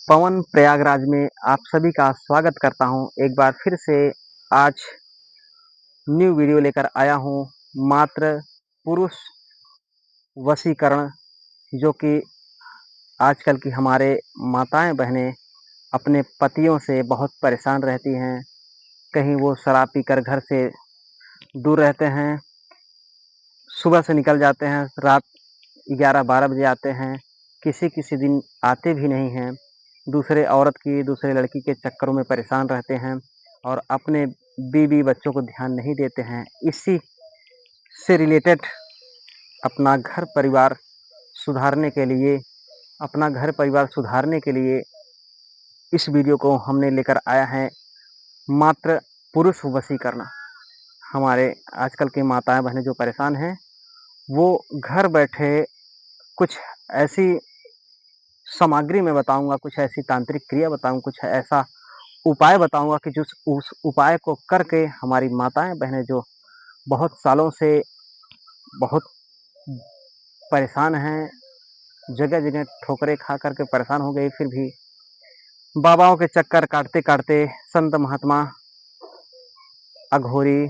पवन प्रयागराज में आप सभी का स्वागत करता हूं। एक बार फिर से आज न्यू वीडियो लेकर आया हूं। मात्र पुरुष वशीकरण, जो कि आजकल की हमारे माताएं बहनें अपने पतियों से बहुत परेशान रहती हैं। कहीं वो शराब पीकर घर से दूर रहते हैं, सुबह से निकल जाते हैं, रात 11-12 बजे आते हैं, किसी-किसी दिन आते भी नहीं हैं। दूसरे औरत की, दूसरे लड़की के चक्करों में परेशान रहते हैं और अपने बीवी बच्चों को ध्यान नहीं देते हैं। इसी से रिलेटेड अपना घर परिवार सुधारने के लिए अपना घर परिवार सुधारने के लिए इस वीडियो को हमने लेकर आया है। मात्र पुरुष वशीकरण। हमारे आजकल की माताएँ बहनें जो परेशान हैं, वो घर बैठे कुछ ऐसी सामग्री मैं बताऊँगा, कुछ ऐसी तांत्रिक क्रिया बताऊँ, कुछ ऐसा उपाय बताऊँगा कि जिस उस उपाय को करके हमारी माताएँ बहनें जो बहुत सालों से बहुत परेशान हैं, जगह-जगह ठोकरें खा कर के परेशान हो गई, फिर भी बाबाओं के चक्कर काटते-काटते, संत महात्मा, अघोरी,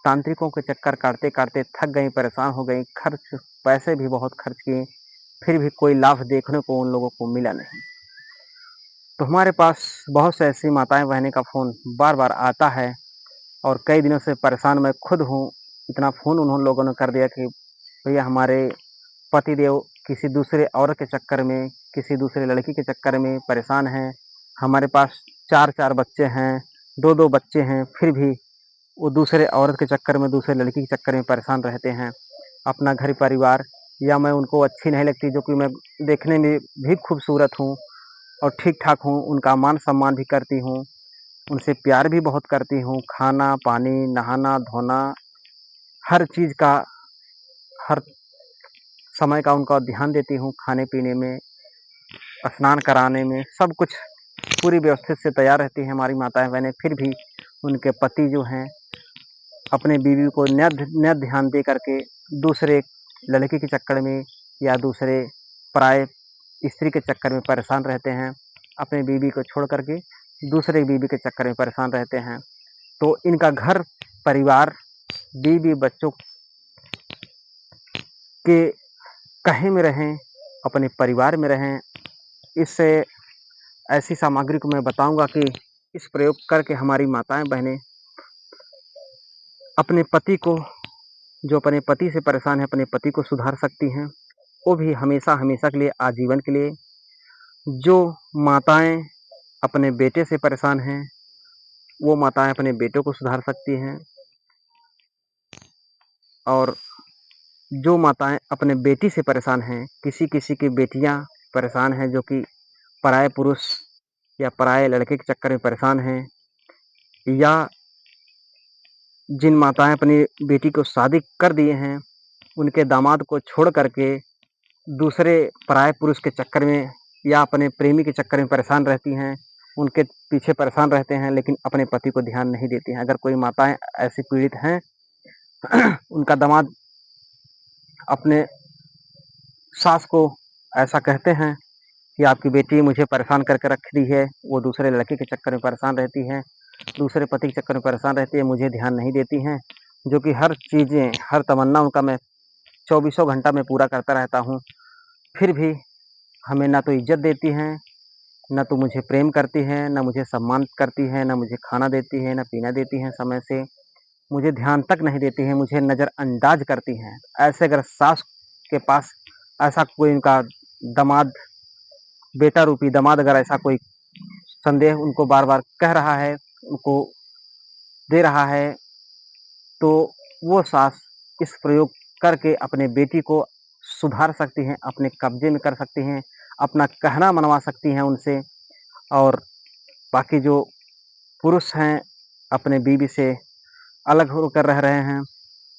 तांत्रिकों के चक्कर काटते-काटते थक गईं, परेशान हो गईं, पैसे भी बहुत खर्च किए, फिर भी कोई लाभ देखने को उन लोगों को मिला नहीं। तो हमारे पास बहुत से ऐसी माताएँ-बहनें का फ़ोन बार-बार आता है और कई दिनों से परेशान मैं खुद हूँ। इतना फ़ोन उन्होंने लोगों ने कर दिया कि भैया हमारे पतिदेव किसी दूसरे औरत के चक्कर में, किसी दूसरे लड़की के चक्कर में परेशान हैं। हमारे पास 4-4 बच्चे हैं, 2-2 बच्चे हैं, फिर भी वो दूसरे औरत के चक्कर में, दूसरे लड़की के चक्कर में परेशान रहते हैं। अपना घर परिवार, या मैं उनको अच्छी नहीं लगती, जो कि मैं देखने में भी खूबसूरत हूँ और ठीक-ठाक हूँ, उनका मान-सम्मान भी करती हूँ, उनसे प्यार भी बहुत करती हूँ, खाना-पानी, नहाना-धोना, हर चीज़ का, हर समय का उनका ध्यान देती हूँ, खाने-पीने में, स्नान कराने में, सब कुछ पूरी व्यवस्थित से तैयार रहती हैं हमारी माताएँ-बहनें। फिर भी उनके पति जो हैं, अपने बीवी को न ध्यान दे करके दूसरे लड़के के चक्कर में या दूसरे पराये स्त्री के चक्कर में परेशान रहते हैं। अपनी बीवी को छोड़ कर के दूसरे बीवी के चक्कर में परेशान रहते हैं। तो इनका घर परिवार, बीवी बच्चों के कहे में रहें, अपने परिवार में रहें। इससे ऐसी सामग्री को मैं बताऊँगा कि इस प्रयोग करके हमारी माताएँ-बहनें अपने पति को, जो अपने पति से परेशान है, अपने पति को सुधार सकती हैं। वो भी हमेशा-हमेशा के लिए, आजीवन के लिए। जो माताएँ अपने बेटे से परेशान हैं, वो माताएँ अपने बेटों को सुधार सकती हैं। और जो माताएँ अपने बेटी से परेशान हैं, किसी-किसी की बेटियाँ परेशान हैं, जो कि पराये पुरुष या पराये लड़के के चक्कर में परेशान हैं, या जिन माताएँ अपनी बेटी को शादी कर दिए हैं, उनके दामाद को छोड़ कर के दूसरे पराये पुरुष के चक्कर में या अपने प्रेमी के चक्कर में परेशान रहती हैं, उनके पीछे परेशान रहते हैं, लेकिन अपने पति को ध्यान नहीं देती हैं। अगर कोई माताएँ ऐसी पीड़ित हैं, उनका दामाद अपने सास को ऐसा कहते हैं कि आपकी बेटी मुझे परेशान करके रख दी है, वो दूसरे लड़के के चक्कर में परेशान रहती हैं, दूसरे पति के चक्कर में परेशान रहती है, मुझे ध्यान नहीं देती हैं, जो कि हर चीज़ें, हर तमन्ना उनका मैं चौबीसों घंटा मैं पूरा करता रहता हूँ। फिर भी हमें ना तो इज़्ज़त देती हैं, ना तो मुझे प्रेम करती हैं, ना मुझे सम्मान करती हैं, ना मुझे खाना देती हैं, ना पीना देती हैं समय से, मुझे ध्यान तक नहीं देती हैं, मुझे नज़रअंदाज करती हैं। ऐसे अगर सास के पास ऐसा कोई उनका दामाद, बेटा रूपी दामाद, अगर ऐसा कोई संदेह उनको बार-बार कह रहा है, उनको दे रहा है, तो वो सास इस प्रयोग करके अपने बेटी को सुधार सकती हैं, अपने कब्ज़े में कर सकती हैं, अपना कहना मनवा सकती हैं उनसे। और बाकी जो पुरुष हैं, अपने बीवी से अलग होकर रह रहे हैं,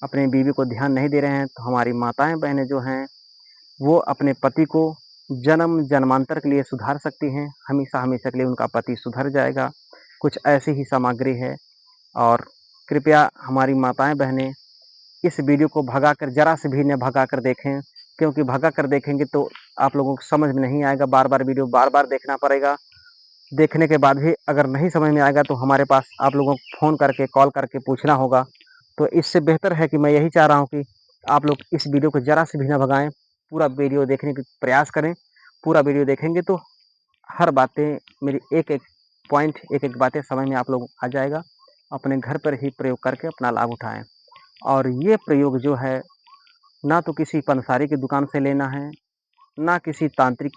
अपनी बीवी को ध्यान नहीं दे रहे हैं, तो हमारी माताएँ-बहनें जो हैं, वो अपने पति को जन्म-जन्मांतर के लिए सुधार सकती हैं। हमेशा-हमेशा के लिए उनका पति सुधर जाएगा। कुछ ऐसी ही सामग्री है। और कृपया हमारी माताएँ-बहनें इस वीडियो को भगाकर, ज़रा से भी न भगाकर देखें, क्योंकि भगाकर देखेंगे तो आप लोगों को समझ में नहीं आएगा, बार-बार वीडियो बार-बार देखना पड़ेगा। देखने के बाद भी अगर नहीं समझ में आएगा तो हमारे पास आप लोगों को फ़ोन करके, कॉल करके पूछना होगा। तो इससे बेहतर है कि मैं यही चाह रहा हूँ कि आप लोग इस वीडियो को ज़रा से भी ना भगाएँ, पूरा वीडियो देखने का प्रयास करें। पूरा वीडियो देखेंगे तो हर बातें मेरी एक-एक पॉइंट, एक-एक बातें समझ में आप लोगों को आ जाएगा। अपने घर पर ही प्रयोग करके अपना लाभ उठाएँ। और ये प्रयोग जो है, ना तो किसी पंसारी की दुकान से लेना है, ना किसी तांत्रिक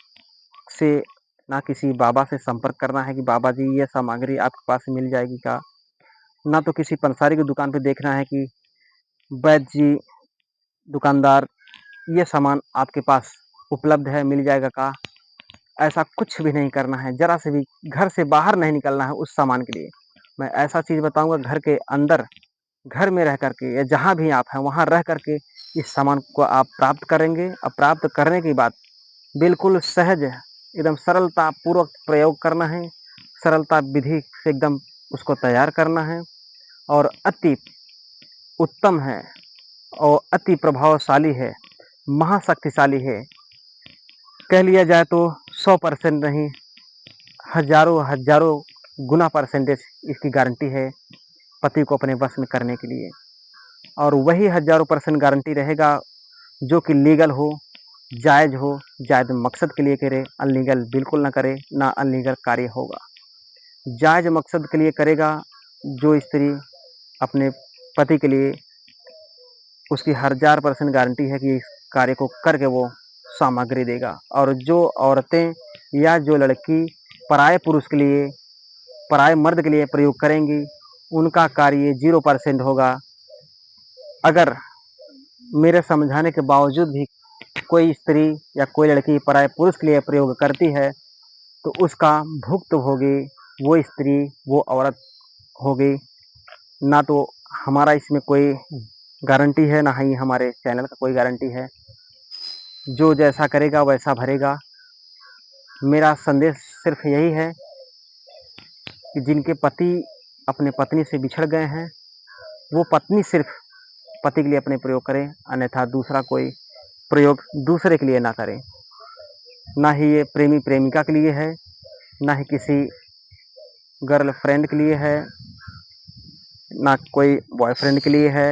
से, ना किसी बाबा से संपर्क करना है कि बाबा जी ये सामग्री आपके पास मिल जाएगी क्या? ना तो किसी पंसारी की दुकान पे देखना है कि वैद्य जी, दुकानदार, ये सामान आपके पास उपलब्ध है, मिल जाएगा क्या? ऐसा कुछ भी नहीं करना है, ज़रा से भी घर से बाहर नहीं निकलना है उस सामान के लिए। मैं ऐसा चीज़ बताऊँगा घर के अंदर, घर में रह कर के या जहाँ भी आप हैं वहाँ रह कर के इस सामान को आप प्राप्त करेंगे और प्राप्त करने के बाद बिल्कुल सहज, एकदम सरलतापूर्वक प्रयोग करना है, सरलता विधि से एकदम उसको तैयार करना है और अति उत्तम है और अति प्रभावशाली है, महाशक्तिशाली है। कह लिया जाए तो 100% नहीं, हज़ारों गुना परसेंटेज इसकी गारंटी है पति को अपने वश में करने के लिए। और वही हज़ारों % गारंटी रहेगा जो कि लीगल हो, जायज़ मकसद के लिए करे, अनलीगल बिल्कुल ना करे, ना अनलीगल कार्य होगा। जायज़ मकसद के लिए करेगा जो स्त्री अपने पति के लिए, उसकी हज़ार % गारंटी है कि इस कार्य को करके वो सामग्री देगा। और जो औरतें या जो लड़की पराये पुरुष के लिए, पराये मर्द के लिए प्रयोग करेंगी, उनका कार्य 0% होगा। अगर मेरे समझाने के बावजूद भी कोई स्त्री या कोई लड़की पराये पुरुष के लिए प्रयोग करती है, तो उसका भुक्तभोगी वो स्त्री, वो औरत होगी। ना तो हमारा इसमें कोई गारंटी है, ना ही हमारे चैनल का कोई गारंटी है। जो जैसा करेगा वैसा भरेगा। मेरा संदेश सिर्फ़ यही है कि जिनके पति अपने पत्नी से बिछड़ गए हैं, वो पत्नी सिर्फ़ पति के लिए अपने प्रयोग करें, अन्यथा दूसरा कोई प्रयोग दूसरे के लिए ना करें। ना ही ये प्रेमी-प्रेमिका के लिए है, ना ही किसी गर्लफ्रेंड के लिए है, ना कोई बॉयफ्रेंड के लिए है।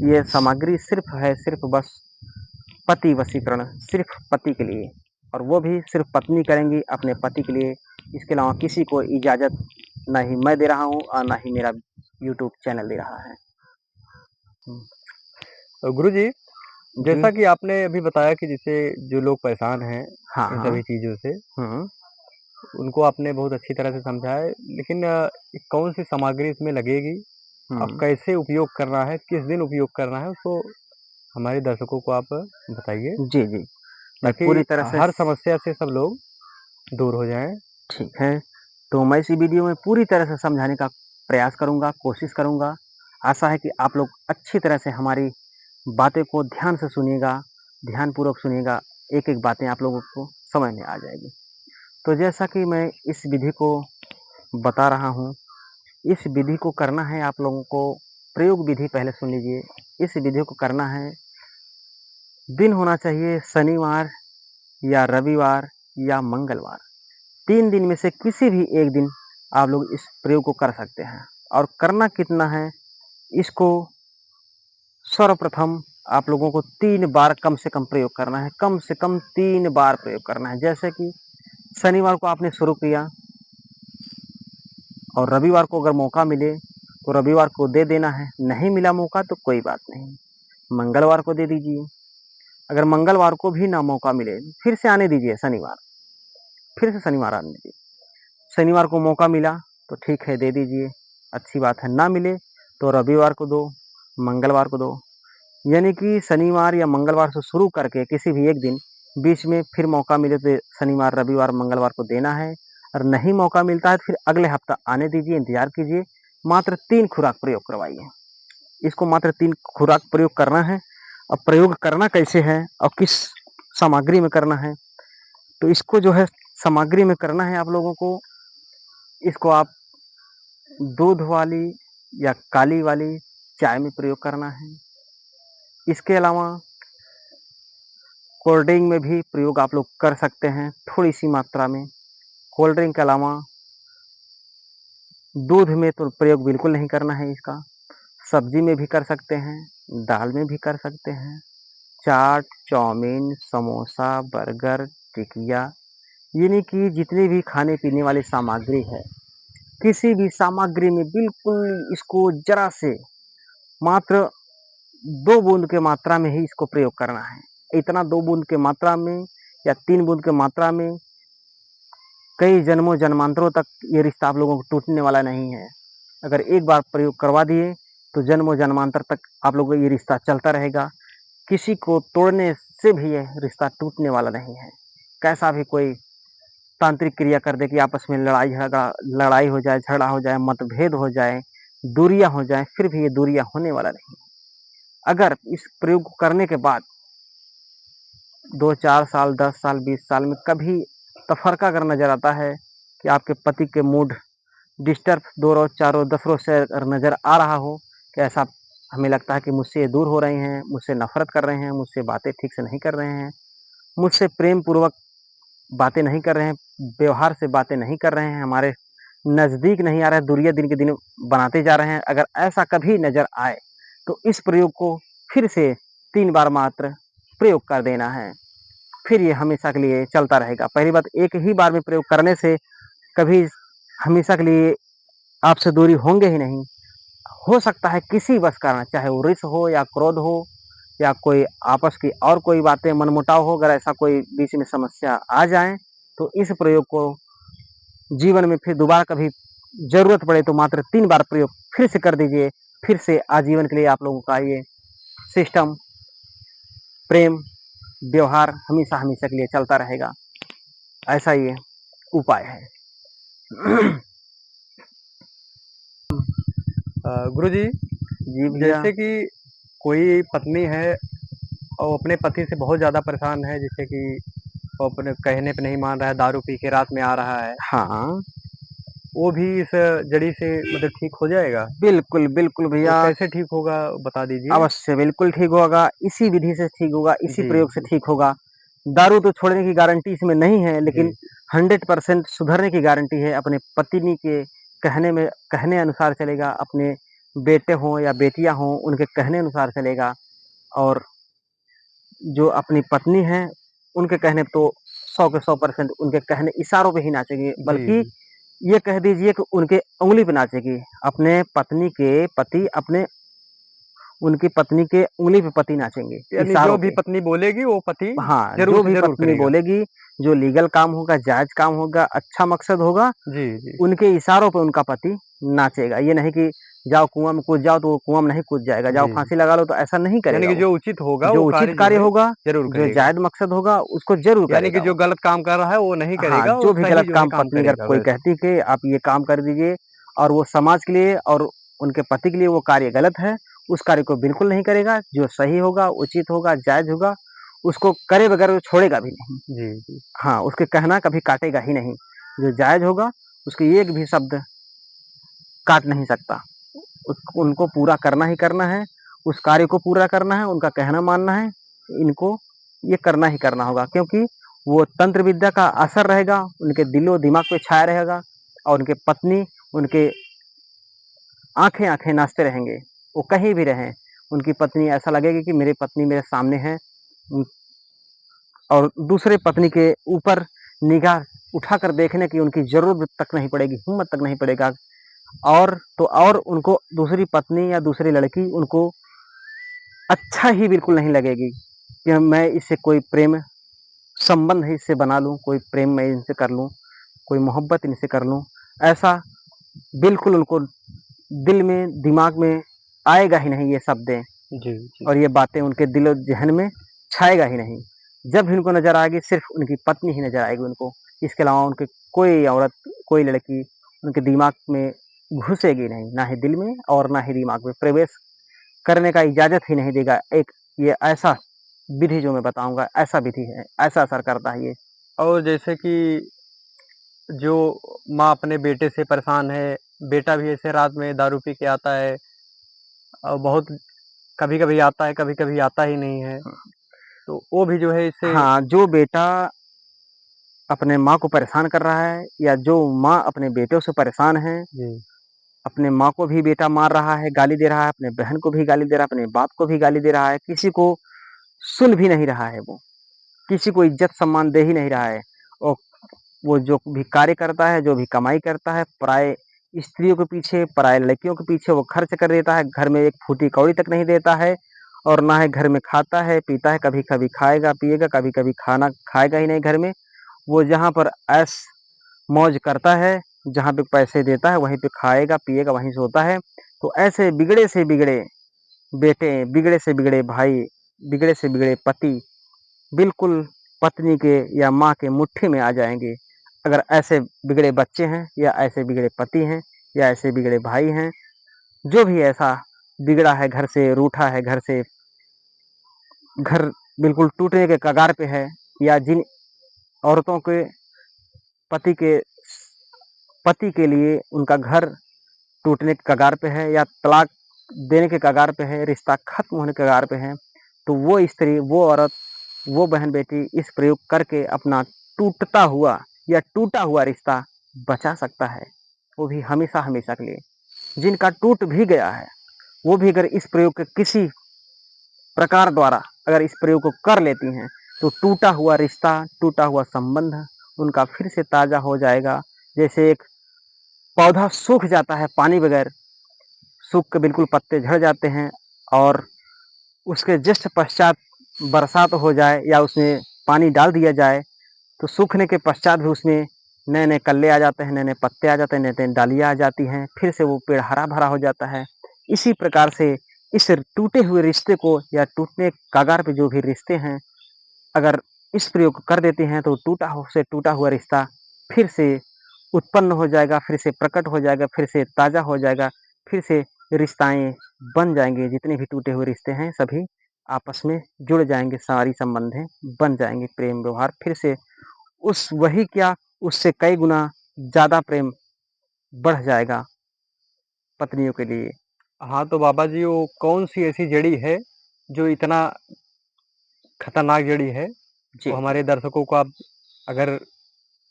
ये सामग्री सिर्फ़ बस पति वशीकरण, सिर्फ़ पति के लिए, और वो भी सिर्फ़ पत्नी करेंगी अपने पति के लिए। इसके अलावा किसी को इजाज़त ना ही मैं दे रहा हूँ और ना ही मेरा यूट्यूब चैनल दे रहा है। हुँ। तो गुरुजी, जी। जैसा कि आपने अभी बताया कि जैसे जो लोग परेशान हैं हाँ, इन हाँ। सभी चीज़ों से, हुँ, उनको आपने बहुत अच्छी तरह से समझाया है। लेकिन कौन-सी सामग्री इसमें लगेगी और हुँ। कैसे उपयोग करना है, किस दिन उपयोग करना है, उसको हमारे दर्शकों को आप बताइए, जी, जी। मैं ताकि पूरी तरह से हर समस्या से सब लोग दूर हो जाएँ। ठीक है, तो मैं इस वीडियो में पूरी तरह से समझाने का प्रयास करूँगा, कोशिश करूँगा। आशा है कि आप लोग अच्छी तरह से हमारी बातें को ध्यान से सुनिएगा, ध्यानपूर्वक सुनिएगा, एक-एक बातें आप लोगों को समझ में आ जाएगी। तो जैसा कि मैं इस विधि को बता रहा हूँ, इस विधि को करना है आप लोगों को, प्रयोग विधि पहले सुन लीजिए। इस विधि को करना है, दिन होना चाहिए शनिवार या रविवार या मंगलवार। 3 दिन में से किसी भी एक दिन आप लोग इस प्रयोग को कर सकते हैं। और करना कितना है, इसको सर्वप्रथम आप लोगों को 3 बार कम से कम प्रयोग करना है, कम से कम 3 बार प्रयोग करना है। जैसे कि शनिवार को आपने शुरू किया और रविवार को अगर मौका मिले, तो रविवार को दे देना है, नहीं मिला मौका तो कोई बात नहीं, मंगलवार को दे दीजिए। अगर मंगलवार को भी ना मौका मिले, फिर से आने दीजिए शनिवार, फिर से शनिवार आने दीजिए। शनिवार को मौका मिला तो ठीक है, दे दीजिए, अच्छी बात है। ना मिले तो रविवार को दो, मंगलवार को दो। यानी कि शनिवार या मंगलवार से शुरू करके किसी भी एक दिन बीच में फिर मौका मिले तो शनिवार, रविवार, मंगलवार को देना है। और नहीं मौका मिलता है तो फिर अगले हफ्ता आने दीजिए, इंतज़ार कीजिए। मात्र 3 खुराक प्रयोग करवाइए। इसको मात्र 3 खुराक प्रयोग करना है। अब प्रयोग करना कैसे है और किस सामग्री में करना है, तो इसको जो है सामग्री में करना है आप लोगों को, इसको आप दूध वाली या काली वाली चाय में प्रयोग करना है। इसके अलावा कोल्ड ड्रिंक में भी प्रयोग आप लोग कर सकते हैं, थोड़ी-सी मात्रा में। कोल्ड ड्रिंक के अलावा दूध में तो प्रयोग बिल्कुल नहीं करना है इसका। सब्ज़ी में भी कर सकते हैं, दाल में भी कर सकते हैं। चाट, चाउमीन, समोसा, बर्गर, टिकिया, यानी कि जितनी भी खाने-पीने वाली सामग्री है, किसी भी सामग्री में बिल्कुल इसको ज़रा से मात्र 2 बूँद के मात्रा में ही इसको प्रयोग करना है। इतना 2 बूँद के मात्रा में या 3 बूँद के मात्रा में कई जन्मों जन्मांतरों तक ये रिश्ता आप लोगों को टूटने वाला नहीं है। अगर एक बार प्रयोग करवा दिए, तो जन्मों जन्मांतर तक आप लोगों का ये रिश्ता चलता रहेगा। किसी को तोड़ने से भी ये रिश्ता टूटने वाला नहीं है। कैसा भी कोई तांत्रिक क्रिया कर दे कि आपस में लड़ाई हो जाए, झगड़ा हो जाए, मतभेद हो जाए, दूरियाँ हो जाएँ, फिर भी ये दूरियाँ होने वाला नहीं। अगर इस प्रयोग को करने के बाद 2-4 साल, 10 साल, 20 साल में कभी तफ़रक़ा अगर नज़र आता है कि आपके पति के मूड डिस्टर्ब 2 रोज़, 4 रोज़, 10 रोज़ से अगर नज़र आ रहा हो कि ऐसा हमें लगता है कि मुझसे ये दूर हो रहे हैं, मुझसे नफ़रत कर रहे हैं, मुझसे बातें ठीक से नहीं कर रहे हैं, मुझसे प्रेम पूर्वक बातें नहीं कर रहे हैं, व्यवहार से बातें नहीं कर रहे हैं, हमारे नज़दीक नहीं आ रहे हैं, दूरियाँ दिन के दिन बनाते जा रहे हैं। अगर ऐसा कभी नज़र आए, तो इस प्रयोग को फिर से 3 बार मात्र प्रयोग कर देना है। फिर ये हमेशा के लिए चलता रहेगा। पहली बात, एक ही बार में प्रयोग करने से कभी हमेशा के लिए आपसे दूरी होंगे ही नहीं। हो सकता है किसी बस कारण, चाहे वो रिश्त हो या क्रोध हो या कोई आपस की और कोई बातें मनमुटाव हो, अगर ऐसा कोई बीच में समस्या आ जाए, तो इस प्रयोग को जीवन में फिर दोबारा कभी ज़रूरत पड़े तो मात्र 3 बार प्रयोग फिर से कर दीजिए। फिर से आजीवन के लिए आप लोगों का ये सिस्टम, प्रेम, व्यवहार हमेशा-हमेशा के लिए चलता रहेगा। ऐसा ये उपाय है। गुरुजी, जी भैया। जैसे कि कोई पत्नी है और अपने पति से बहुत ज़्यादा परेशान है, जैसे कि वो अपने कहने पे नहीं मान रहा है, दारू पी के रात में आ रहा है, हाँ, वो भी इस जड़ी से मतलब ठीक हो जाएगा? बिल्कुल, बिल्कुल वो भैया। कैसे ठीक होगा बता दीजिए? अवश्य, बिल्कुल ठीक होगा। इसी विधि से ठीक होगा, इसी जी, प्रयोग से जी, ठीक होगा। दारू तो छोड़ने की गारंटी इसमें नहीं है, लेकिन जी, 100% सुधरने की गारंटी है। अपने पत्नी के कहने अनुसार चलेगा, अपने बेटे हों या बेटियाँ हों, उनके कहने अनुसार चलेगा और जो अपनी पत्नी हैं, उनके कहने पे तो 100 के 100% उनके कहने इशारों पे ही नाचेगी, जी, बल्कि जी। ये कह दीजिए कि उनके उँगली पे नाचेगी। अपने पत्नी के पति अपने उनकी पत्नी के उँगली पे पति नाचेंगे, यानी जो इशारों भी पे। पत्नी बोलेगी वो पति हाँ, ज़रूर जो से भी ज़रूर पत्नी करेगा। बोलेगी, जो लीगल काम होगा, जायज़ काम होगा, अच्छा मकसद होगा, जी, जी। उनके इशारों पे उनका पति नाचेगा। ये नहीं कि जाओ कुआँ में कूद जाओ, तो वो कुआँ में नहीं कूद जाएगा, जाओ जी, फांसी लगा लो, तो ऐसा नहीं यानी करेगा कि वो। जो उचित होगा वो जो उचित कार्य जो कार्य है होगा, ज़रूर जो करेगा। जायज़ मकसद होगा, उसको ज़रूर यानी कि करेगा जो वो। गलत काम कर रहा है वो नहीं हाँ, करेगा जो और भी सही गलत जो है काम काम पत्नी अगर करेगा कोई बस। कहती कि आप ये काम कर दीजिए और वो समाज के लिए और उनके पति के लिए वो कार्य गलत है, उस कार्य को बिल्कुल नहीं करेगा। जो सही होगा, उचित होगा, जायज़ होगा, उसको करे बगैर वो छोड़ेगा भी नहीं। जी, जी। हाँ, उसके कहना कभी काटेगा ही नहीं। जो जायज़ होगा, उसकी एक भी शब्द काट नहीं सकता। उनको पूरा करना ही करना है, उस कार्य को पूरा करना है, उनका कहना मानना है, इनको ये करना ही करना होगा क्योंकि वो तंत्र विद्या का असर रहेगा, उनके दिलो-दिमाग पे छाया रहेगा और उनके पत्नी, उनके आँखें-आँखें नाचते रहेंगे। वो कहीं भी रहें, उनकी पत्नी ऐसा लगेगी कि मेरी पत्नी मेरे सामने है उम, और दूसरे पत्नी के ऊपर निगाह उठाकर देखने की उनकी ज़रूरत तक नहीं पड़ेगी, हिम्मत तक नहीं पड़ेगा और तो और उनको दूसरी पत्नी या दूसरी लड़की उनको अच्छा ही बिल्कुल नहीं लगेगी कि मैं इससे कोई प्रेम संबंध इससे बना लूँ, कोई प्रेम मैं इनसे कर लूँ, कोई मोहब्बत इनसे कर लूँ। ऐसा बिल्कुल उनको दिल में, दिमाग में आएगा ही नहीं ये शब्दें जी, जी। और ये बातें उनके दिलो-ज़हन में छाएगा ही नहीं। जब भी उनको नज़र आएगी सिर्फ़ उनकी पत्नी ही नज़र आएगी उनको। इसके अलावा उनकी कोई औरत, कोई लड़की उनके दिमाग में घुसेगी नहीं, ना ही दिल में और ना ही दिमाग में प्रवेश करने का इजाज़त ही नहीं देगा। एक ये ऐसा विधि जो मैं बताऊँगा, ऐसा विधि है, ऐसा असर करता है ये। और जैसे कि जो माँ अपने बेटे से परेशान है, बेटा भी ऐसे रात में दारू पी के आता है और बहुत कभी-कभी आता है, कभी-कभी आता ही नहीं है। तो वो भी जो है इससे हाँ, जो बेटा अपने माँ को परेशान कर रहा है या जो माँ अपने बेटों से परेशान है, जी, अपने माँ को भी बेटा मार रहा है, गाली दे रहा है, अपने बहन को भी गाली दे रहा है, अपने बाप को भी गाली दे रहा है, किसी को सुन भी नहीं रहा है वो, किसी को इज़्ज़त-सम्मान दे ही नहीं रहा है। और वो जो भी कार्य करता है, जो भी कमाई करता है, पराए स्त्रियों के पीछे, पराए लड़कियों के पीछे वो खर्च कर देता है, घर में एक फूटी कौड़ी तक नहीं देता है और ना ही घर में खाता है, पीता है, कभी-कभी खाएगा, पिएगा, कभी-कभी खाना खाएगा ही नहीं घर में। वो जहाँ पर ऐश-मौज करता है, जहाँ पे पैसे देता है, वहीं पे खाएगा, पिएगा, वहीं सोता है। तो ऐसे बिगड़े से बिगड़े बेटे, बिगड़े से बिगड़े भाई, बिगड़े से बिगड़े पति बिल्कुल पत्नी के या माँ के मुट्ठी में आ जाएँगे। अगर ऐसे बिगड़े बच्चे हैं या ऐसे बिगड़े पति हैं या ऐसे बिगड़े भाई हैं, जो भी ऐसा बिगड़ा है घर से, रूठा है घर से, घर बिल्कुल टूटने के कगार पे है या जिन औरतों के पति के पति के लिए उनका घर टूटने के कगार पे है या तलाक देने के कगार पे है, रिश्ता खत्म होने के कगार पे है, तो वो स्त्री, वो औरत, वो बहन-बेटी इस प्रयोग करके अपना टूटता हुआ या टूटा हुआ रिश्ता बचा सकता है, वो भी हमेशा-हमेशा के लिए। जिनका टूट भी गया है, वो भी अगर इस प्रयोग के किसी प्रकार द्वारा अगर इस प्रयोग को कर लेती हैं, तो टूटा हुआ रिश्ता, टूटा हुआ संबंध उनका फिर से ताज़ा हो जाएगा। जैसे एक पौधा सूख जाता है पानी बगैर, सूख के बिल्कुल पत्ते झड़ जाते हैं और उसके जस्ट पश्चात बरसात हो जाए या उसमें पानी डाल दिया जाए, तो सूखने के पश्चात भी उसमें नए-नए कल्ले आ जाते हैं, नए-नए पत्ते आ जाते हैं, नई-नई डालियाँ आ जाती हैं, फिर से वो पेड़ हरा-भरा हो जाता है। इसी प्रकार से इस टूटे हुए रिश्ते को या टूटने के कगार पे जो भी रिश्ते हैं, अगर इस प्रयोग कर देते हैं तो टूटा हुआ रिश्ता फिर से उत्पन्न हो जाएगा, फिर से प्रकट हो जाएगा, फिर से ताज़ा हो जाएगा, फिर से रिश्ताएँ बन जाएँगे, जितने भी टूटे हुए रिश्ते हैं सभी आपस में जुड़ जाएँगे, सारी संबंधें बन जाएँगे, प्रेम व्यवहार फिर से उस वही क्या उससे कई गुना ज़्यादा प्रेम बढ़ जाएगा पत्नियों के लिए। हाँ, तो बाबा जी वो कौन-सी ऐसी जड़ी है, जो इतना खतरनाक जड़ी है? वो जी, हमारे दर्शकों को आप अगर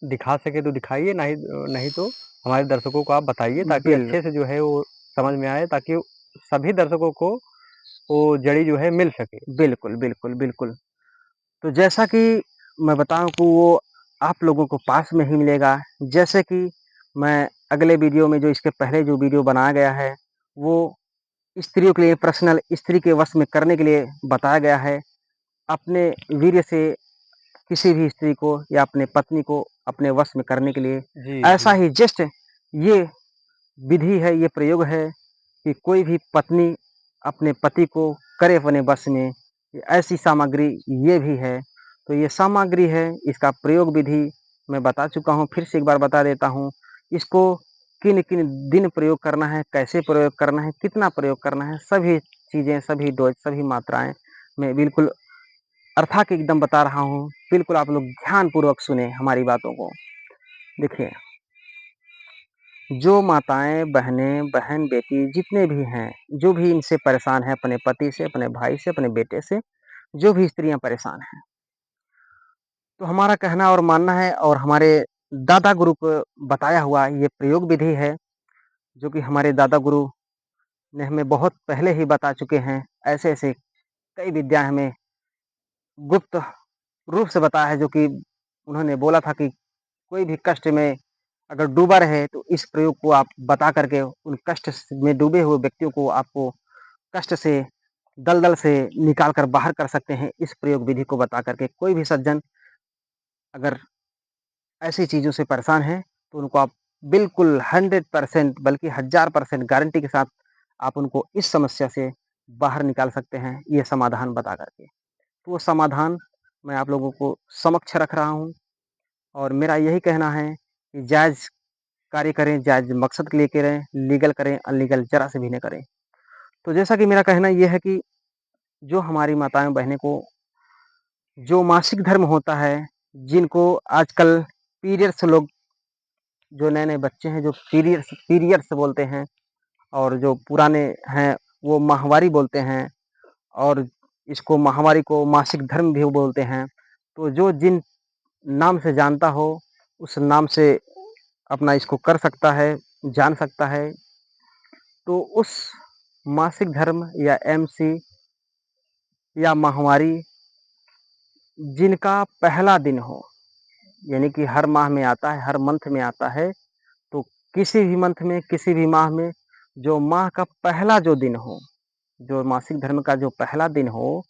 दिखा सकें तो दिखाइए, नहीं तो हमारे दर्शकों को आप बताइए ताकि बिल अच्छे से जो है वो समझ में आए ताकि सभी दर्शकों को वो जड़ी जो है मिल सके। बिल्कुल, बिल्कुल, बिल्कुल। तो जैसा कि मैं बताऊँ कि वो आप लोगों को पास में ही मिलेगा, जैसे कि मैं अगले वीडियो में जो इसके पहले जो वीडियो बनाया गया है, वो स्त्रियों के लिए पर्सनल स्त्री के वश में करने के लिए बताया गया है। अपने वीर्य से किसी भी स्त्री को या अपने पत्नी को अपने वश में करने के लिए जी, ऐसा जी। ही जस्ट ये विधि है, ये प्रयोग है कि कोई भी पत्नी अपने पति को करे अपने वश में, ऐसी सामग्री ये भी है। तो ये सामग्री है, इसका प्रयोग विधि मैं बता चुका हूँ, फिर से एक बार बता देता हूँ। इसको किन-किन दिन प्रयोग करना है, कैसे प्रयोग करना है, कितना प्रयोग करना है, सभी चीज़ें, सभी डोज़, सभी मात्राएँ मैं बिल्कुल अर्थात एकदम बता रहा हूँ। बिल्कुल आप लोग ध्यानपूर्वक सुनें हमारी बातों को। देखिए, जो माताएँ, बहनें, बहन-बेटी जितने भी हैं, जो भी इनसे परेशान हैं अपने पति से, अपने भाई से, अपने बेटे से, जो भी स्त्रियाँ परेशान हैं, तो हमारा कहना और मानना है और हमारे दादा गुरु को बताया हुआ ये प्रयोग विधि है, जो कि हमारे दादा गुरु ने हमें बहुत पहले ही बता चुके हैं। ऐसे-ऐसे कई विद्या हमें गुप्त रूप से बताया है, जो कि उन्होंने बोला था कि कोई भी कष्ट में अगर डूबा रहे, तो इस प्रयोग को आप बता कर के उन कष्ट में डूबे हुए व्यक्तियों को आपको कष्ट से, दलदल से निकाल कर बाहर कर सकते हैं, इस प्रयोग विधि को बता कर के। कोई भी सज्जन अगर ऐसी चीज़ों से परेशान हैं, तो उनको आप बिल्कुल 100% बल्कि 1000% गारंटी के साथ आप उनको इस समस्या से बाहर निकाल सकते हैं, ये समाधान बता कर के। तो वो समाधान मैं आप लोगों को समक्ष रख रहा हूँ और मेरा यही कहना है कि जायज़ कार्य करें, जायज़ मकसद के लिए करें, लीगल करें, अनलीगल ज़रा से भी ना करें। तो जैसा कि मेरा कहना ये है कि जो हमारी माताएँ-बहनें को जो मासिक धर्म होता है, जिनको आजकल पीरियड्स लोग जो नए-नए बच्चे हैं जो पीरियड्स पीरियड्स बोलते हैं और जो पुराने हैं वो माहवारी बोलते हैं और इसको माहवारी को मासिक धर्म भी बोलते हैं। तो जो जिन नाम से जानता हो, उस नाम से अपना इसको कर सकता है, जान सकता है। तो उस मासिक धर्म या एमसी या माहवारी जिनका पहला दिन हो, यानी कि हर माह में आता है, हर मंथ में आता है, तो किसी भी मंथ में, किसी भी माह में जो माह का पहला जो दिन हो, जो मासिक धर्म का जो पहला दिन हो,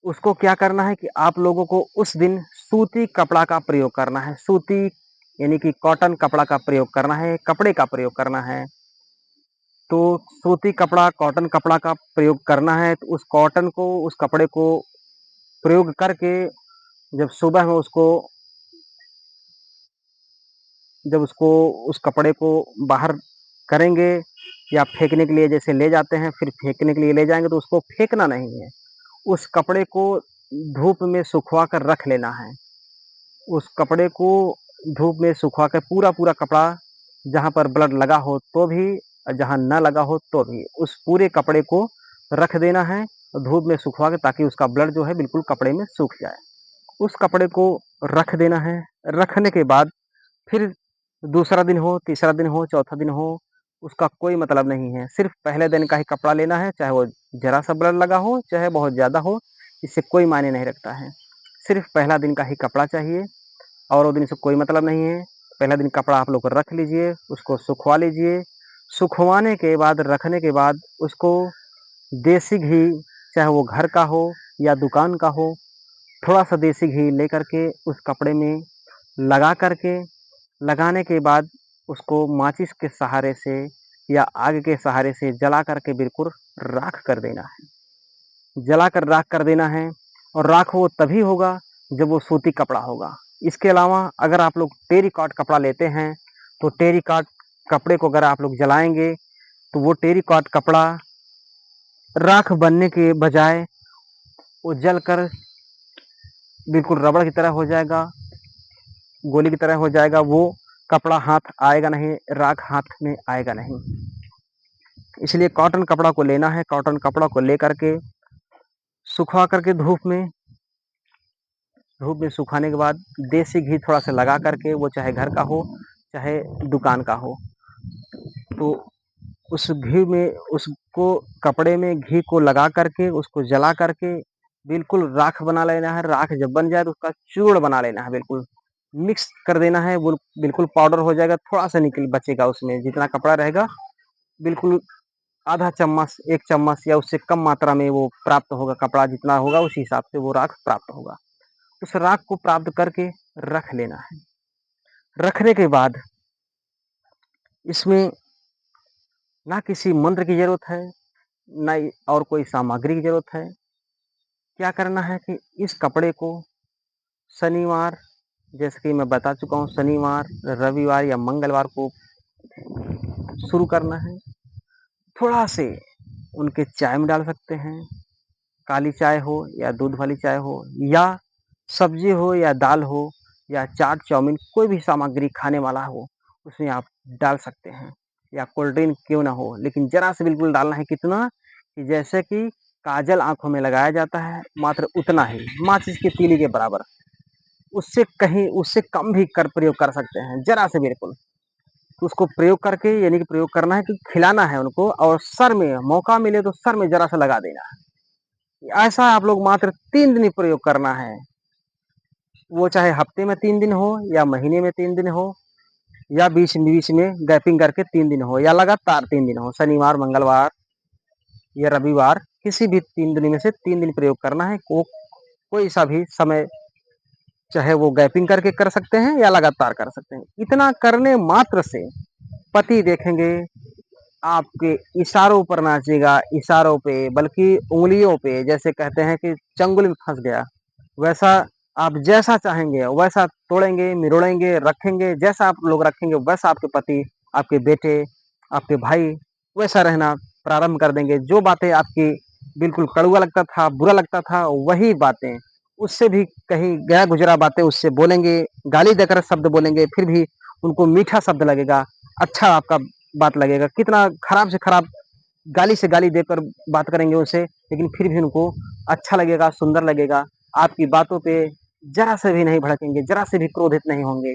उसको क्या करना है कि आप लोगों को उस दिन सूती कपड़ा का प्रयोग करना है। सूती यानी कि कॉटन कपड़ा का प्रयोग करना है, कपड़े का प्रयोग करना है। तो सूती कपड़ा, कॉटन कपड़ा का प्रयोग करना है, तो उस कॉटन को, उस कपड़े को प्रयोग करके जब सुबह में जब उसको उस कपड़े को बाहर करेंगे या फेंकने के लिए जैसे ले जाते हैं, फिर फेंकने के लिए ले जाएँगे तो उसको फेंकना नहीं है। उस कपड़े को धूप में सुखवा कर रख लेना है। उस कपड़े को धूप में सुखवा कर पूरा-पूरा कपड़ा जहाँ पर ब्लड लगा हो तो भी और जहाँ ना लगा हो तो भी, उस पूरे कपड़े को रख देना है और धूप में सुखवा के ताकि उसका ब्लड जो है बिल्कुल कपड़े में सूख जाए। उस कपड़े को रख देना है, रखने के बाद फिर दूसरा दिन हो, तीसरा दिन हो, चौथा दिन हो, उसका कोई मतलब नहीं है। सिर्फ़ पहले दिन का ही कपड़ा लेना है, चाहे वो ज़रा-सा ब्लड लगा हो, चाहे बहुत ज़्यादा हो, इससे कोई मायने नहीं रखता है। सिर्फ़ पहला दिन का ही कपड़ा चाहिए और वो दिन से कोई मतलब नहीं है। पहला दिन कपड़ा आप लोग रख लीजिए, उसको सुखवा लीजिए। सुखवाने के बाद, रखने के बाद उसको देसी घी, चाहे वो घर का हो या दुकान का हो, थोड़ा-सा देसी घी लेकर के उस कपड़े में लगा कर के लगाने के बाद उसको माचिस के सहारे से या आग के सहारे से जला करके बिल्कुल राख कर देना है। जलाकर राख कर देना है और राख वो तभी होगा जब वो सूती कपड़ा होगा। इसके अलावा अगर आप लोग टेरिकॉट कपड़ा लेते हैं, तो टेरिकॉट कपड़े को अगर आप लोग जलाएँगे, तो वो टेरिकॉट कपड़ा राख बनने के बजाय वो जलकर बिल्कुल रबड़ की तरह हो जाएगा, गोली की तरह हो जाएगा। वो कपड़ा हाथ आएगा नहीं, राख हाथ में आएगा नहीं। इसलिए कॉटन कपड़ा को लेना है, कॉटन कपड़ा को लेकर के सुखवा कर के धूप में सुखाने के बाद देसी घी थोड़ा-सा लगा कर के, वो चाहे घर का हो, चाहे दुकान का हो, तो उस घी में उसको कपड़े में घी को लगा कर के, उसको जला कर के बिल्कुल राख बना लेना है। राख जब बन जाए तो उसका चूर्ण बना लेना है बिल्कुल। मिक्स कर देना है, बिल्कुल पाउडर हो जाएगा, थोड़ा-सा निकल बचेगा उसमें, जितना कपड़ा रहेगा बिल्कुल आधा चम्मच, 1 चम्मच या उससे कम मात्रा में वो प्राप्त होगा, कपड़ा जितना होगा उसी हिसाब से वो राख प्राप्त होगा। उस राख को प्राप्त करके रख लेना है। रखने के बाद इसमें ना किसी मंत्र की ज़रूरत है, ना ही और कोई सामग्री की ज़रूरत है। क्या करना है कि इस कपड़े को शनिवार, जैसे कि मैं बता चुका हूँ, शनिवार, रविवार या मंगलवार को शुरू करना है। थोड़ा से उनके चाय में डाल सकते हैं, काली चाय हो या दूध वाली चाय हो या सब्ज़ी हो या दाल हो या चाट, चाउमीन कोई भी सामग्री खाने वाला हो, उसमें आप डाल सकते हैं या कोल्ड ड्रिंक क्यों ना हो, लेकिन ज़रा सा बिल्कुल डालना है, कितना कि जैसे कि काजल आँखों में लगाया जाता है, मात्र उतना ही, माचिस की तीली के बराबर। उससे कम भी कर प्रयोग कर सकते हैं, ज़रा से बिल्कुल। तो उसको प्रयोग करके, यानी कि प्रयोग करना है कि खिलाना है उनको और सर में मौका मिले तो सर में ज़रा-सा लगा देना है। ऐसा आप लोग मात्र 3 दिन ही प्रयोग करना है। वो चाहे हफ्ते में 3 दिन हो या महीने में 3 दिन हो या बीच-बीच में गैपिंग करके 3 दिन हो या लगातार 3 दिन हो। शनिवार, मंगलवार या रविवार, किसी भी 3 दिन में से 3 दिन प्रयोग करना है। कोई सा भी समय, चाहे वो गैपिंग करके कर सकते हैं या लगातार कर सकते हैं। इतना करने मात्र से पति देखेंगे आपके इशारों पर नाचेगा, इशारों पे, बल्कि उँगलियों पे, जैसे कहते हैं कि चंगुल में फँस गया, वैसा आप जैसा चाहेंगे वैसा तोड़ेंगे, मरोड़ेंगे, रखेंगे, जैसा आप लोग रखेंगे वैसा आपके पति, आपके बेटे, आपके भाई वैसा रहना प्रारंभ कर देंगे। जो बातें आपकी बिल्कुल कड़वा लगता था, बुरा लगता था, वही बातें उससे भी कहीं गया गुज़रा बातें उससे बोलेंगे, गाली देकर शब्द बोलेंगे, फिर भी उनको मीठा शब्द लगेगा, अच्छा आपका बात लगेगा। कितना खराब से खराब गाली से गाली देकर बात करेंगे उनसे, लेकिन फिर भी उनको अच्छा लगेगा, सुंदर लगेगा। आपकी बातों पे ज़रा से भी नहीं भड़केंगे, ज़रा से भी क्रोधित नहीं होंगे।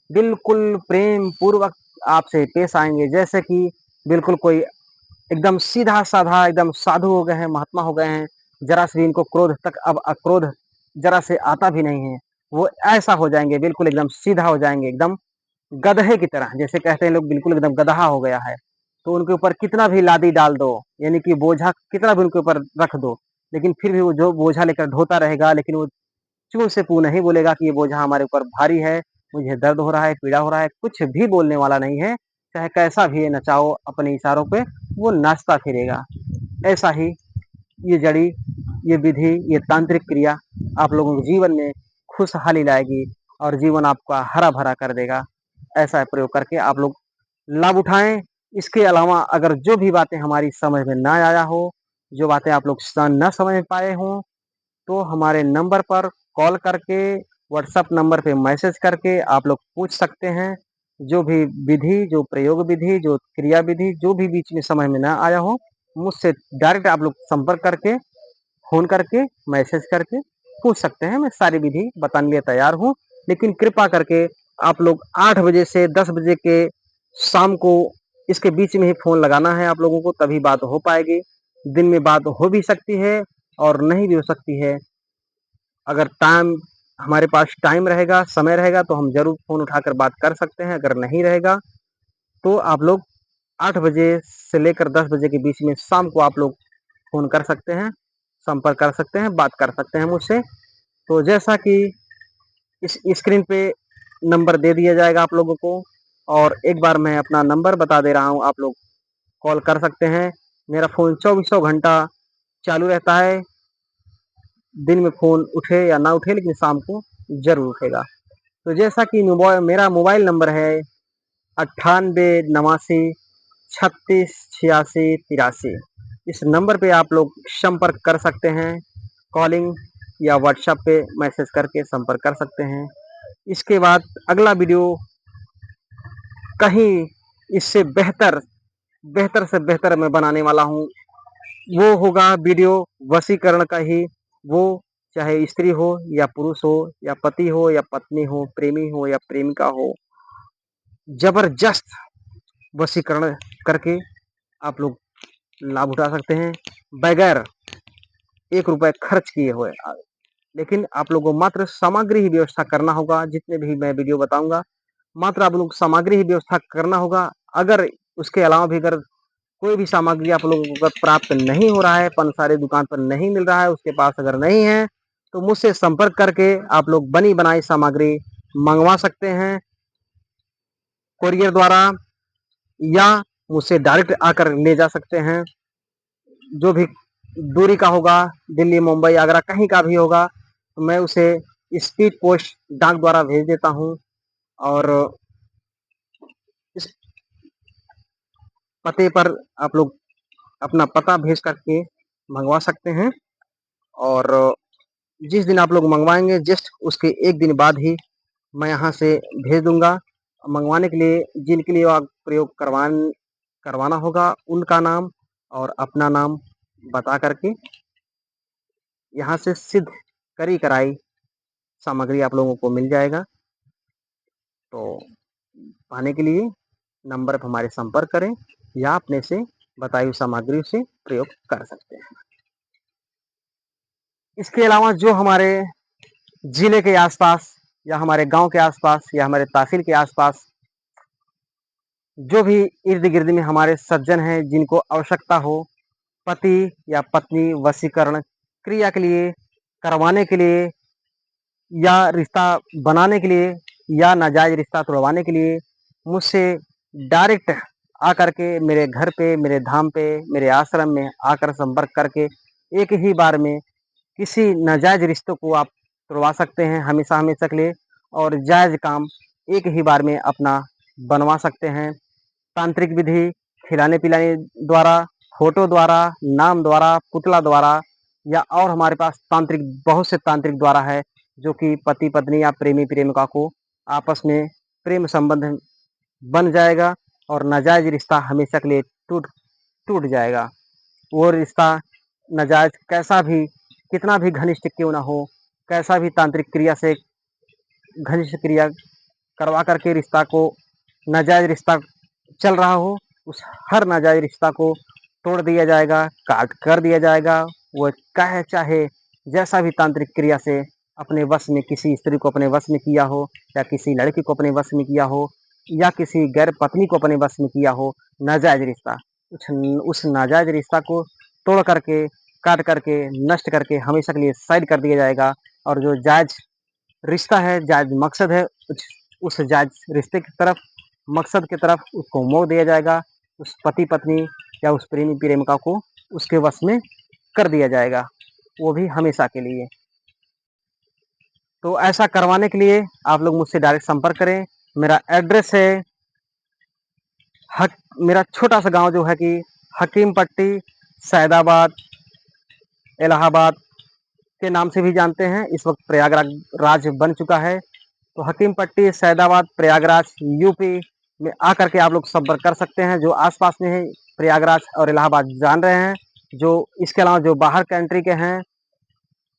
बिल्कुल प्रेम पूर्वक आपसे पेश आएँगे, जैसे कि बिल्कुल कोई एकदम सीधा-साधा एकदम साधु हो गए हैं, महात्मा हो गए हैं। ज़रा से भी इनको क्रोध तक अब अक्रोध ज़रा से आता भी नहीं है। वो ऐसा हो जाएँगे, बिल्कुल एकदम सीधा हो जाएँगे, एकदम गधे की तरह। जैसे कहते हैं लोग बिल्कुल एकदम गदहा हो गया है, तो उनके ऊपर कितना भी लादी डाल दो, यानी कि बोझा कितना भी उनके ऊपर रख दो, लेकिन फिर भी वो जो बोझा लेकर ढोता रहेगा, लेकिन वो चूँ से पू नहीं बोलेगा कि ये बोझा हमारे ऊपर भारी है, मुझे दर्द हो रहा है, पीड़ा हो रहा है, कुछ भी बोलने वाला नहीं है। चाहे कैसा भी ये नचाओ अपने इशारों पे, वो नाचता फिरेगा। ऐसा ही ये जड़ी, ये विधि, ये तांत्रिक क्रिया आप लोगों के जीवन में खुशहाली लाएगी और जीवन आपका हरा-भरा कर देगा। ऐसा प्रयोग करके आप लोग लाभ उठाएँ। इसके अलावा अगर जो भी बातें हमारी समझ में ना आया हो, जो बातें आप लोग ना समझ पाए हों, तो हमारे नंबर पर कॉल करके, व्हाट्सएप नंबर पे मैसेज करके आप लोग पूछ सकते हैं। जो भी विधि, जो प्रयोग विधि, जो क्रिया विधि, जो भी बीच में समझ में ना आया हो, मुझसे डायरेक्ट आप लोग संपर्क करके, फ़ोन करके, मैसेज करके पूछ सकते हैं। मैं सारी विधि बताने के लिए तैयार हूँ। लेकिन कृपा करके आप लोग 8 बजे से 10 बजे के शाम को इसके बीच में ही फ़ोन लगाना है आप लोगों को, तभी बात हो पाएगी। दिन में बात हो भी सकती है और नहीं भी हो सकती है। अगर टाइम हमारे पास टाइम रहेगा, समय रहेगा तो हम ज़रूर फ़ोन उठाकर बात कर सकते हैं। अगर नहीं रहेगा तो आप लोग 8 बजे से लेकर 10 बजे के बीच में शाम को आप लोग फ़ोन कर सकते हैं, संपर्क कर सकते हैं, बात कर सकते हैं मुझसे। तो जैसा कि इस स्क्रीन पे नंबर दे दिया जाएगा आप लोगों को, और एक बार मैं अपना नंबर बता दे रहा हूँ, आप लोग कॉल कर सकते हैं। मेरा फ़ोन चौबीसों घंटा चालू रहता है। दिन में फ़ोन उठे या ना उठे, लेकिन शाम को ज़रूर उठेगा। तो जैसा कि मेरा मोबाइल नंबर है 98 89 36 86 83। इस नंबर पे आप लोग संपर्क कर सकते हैं। कॉलिंग या व्हाट्सएप पे मैसेज करके संपर्क कर सकते हैं। इसके बाद अगला वीडियो कहीं इससे बेहतर, बेहतर से बेहतर मैं बनाने वाला हूँ। वो होगा वीडियो वशीकरण का ही। वो चाहे स्त्री हो या पुरुष हो या पति हो या पत्नी हो, प्रेमी हो या प्रेमिका हो, ज़बरदस्त वशीकरण करके आप लोग लाभ उठा सकते हैं, बगैर 1 रुपए खर्च किए हुए। लेकिन आप लोगों को मात्र सामग्री ही व्यवस्था करना होगा। जितने भी मैं वीडियो बताऊँगा, मात्र आप लोग सामग्री ही व्यवस्था करना होगा। अगर उसके अलावा भी अगर कोई भी सामग्री आप लोगों को अगर प्राप्त नहीं हो रहा है, पंसारी दुकान पर नहीं मिल रहा है, उसके पास अगर नहीं है, तो मुझसे संपर्क करके आप लोग बनी-बनाई सामग्री मँगवा सकते हैं, कोरियर द्वारा, या मुझसे डायरेक्ट आकर ले जा सकते हैं। जो भी दूरी का होगा, दिल्ली, मुंबई, आगरा कहीं का भी होगा, तो मैं उसे स्पीड पोस्ट डाक द्वारा भेज देता हूँ। और इस पते पर आप लोग अपना पता भेज करके मँगवा सकते हैं। और जिस दिन आप लोग मँगवाएँगे, जस्ट उसके 1 दिन बाद ही मैं यहाँ से भेज दूँगा। मँगवाने के लिए जिनके लिए आप प्रयोग करवाना होगा, उनका नाम और अपना नाम बता करके यहाँ से सिद्ध करी-कराई सामग्री आप लोगों को मिल जाएगा। तो पाने के लिए नंबर पर हमारे संपर्क करें या अपने से बताई हुई सामग्री से प्रयोग कर सकते हैं। इसके अलावा जो हमारे जिले के आस-पास या हमारे गाँव के आस-पास या हमारे तहसील के आस-पास जो भी इर्द-गिर्द में हमारे सज्जन हैं, जिनको आवश्यकता हो पति या पत्नी वशीकरण क्रिया के लिए, करवाने के लिए, या रिश्ता बनाने के लिए, या नाजायज़ रिश्ता तुड़वाने के लिए, मुझसे डायरेक्ट आकर के मेरे घर पे, मेरे धाम पे, मेरे आश्रम में आकर संपर्क करके एक ही बार में किसी नाजायज़ रिश्तों को आप तुड़वा सकते हैं हमेशा-हमेशा के लिए, और जायज़ काम एक ही बार में अपना बनवा सकते हैं। तांत्रिक विधि खिलाने-पिलाने द्वारा, फ़ोटो द्वारा, नाम द्वारा, पुतला द्वारा, या और हमारे पास तांत्रिक बहुत से तांत्रिक द्वारा है, जो कि पति-पत्नी या प्रेमी-प्रेमिका को आपस में प्रेम संबंध बन जाएगा और नाजायज़ रिश्ता हमेशा के लिए टूट टूट जाएगा। वो रिश्ता नाजायज़ कैसा भी कितना भी घनिष्ठ क्यों ना हो, कैसा भी तांत्रिक क्रिया से घनिष्ठ क्रिया करवा करके रिश्ता को नाजायज़ रिश्ता चल रहा हो, उस हर नाजायज़ रिश्ता को तोड़ दिया जाएगा, काट कर दिया जाएगा। वो कहे चाहे जैसा भी तांत्रिक क्रिया से अपने वश में किसी स्त्री को अपने वश में किया हो, या किसी लड़की को अपने वश में किया हो, या किसी गैर पत्नी को अपने वश में किया हो, नाजायज़ रिश्ता, उस नाजायज़ रिश्ता को तोड़ करके, काट करके, नष्ट करके हमेशा के लिए साइड कर दिया जाएगा। और जो जायज़ रिश्ता है, जायज़ मकसद है, उस जायज़ रिश्ते की तरफ, मकसद की तरफ उसको मोड़ दिया जाएगा। उस पति-पत्नी या उस प्रेमी-प्रेमिका को उसके वश में कर दिया जाएगा, वो भी हमेशा के लिए। तो ऐसा करवाने के लिए आप लोग मुझसे डायरेक्ट संपर्क करें। मेरा एड्रेस है हक मेरा छोटा-सा गाँव जो है कि हकीम पट्टी, सैदाबाद, इलाहाबाद के नाम से भी जानते हैं। इस वक़्त प्रयागराज राज बन चुका है। तो हकीम पट्टी, सैदाबाद, प्रयागराज, यूपी में आकर के आप लोग संपर्क कर सकते हैं। जो आस-पास में है, प्रयागराज और इलाहाबाद जान रहे हैं। जो इसके अलावा जो बाहर कंट्री के हैं,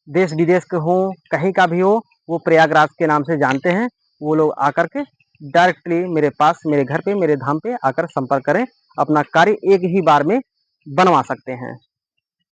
देश-विदेश के हों, कहीं का भी हो, वो प्रयागराज के नाम से जानते हैं। वो लोग आकर के डायरेक्टली मेरे पास, मेरे घर पे, मेरे धाम पे आकर संपर्क करें। अपना कार्य एक ही बार में बनवा सकते हैं।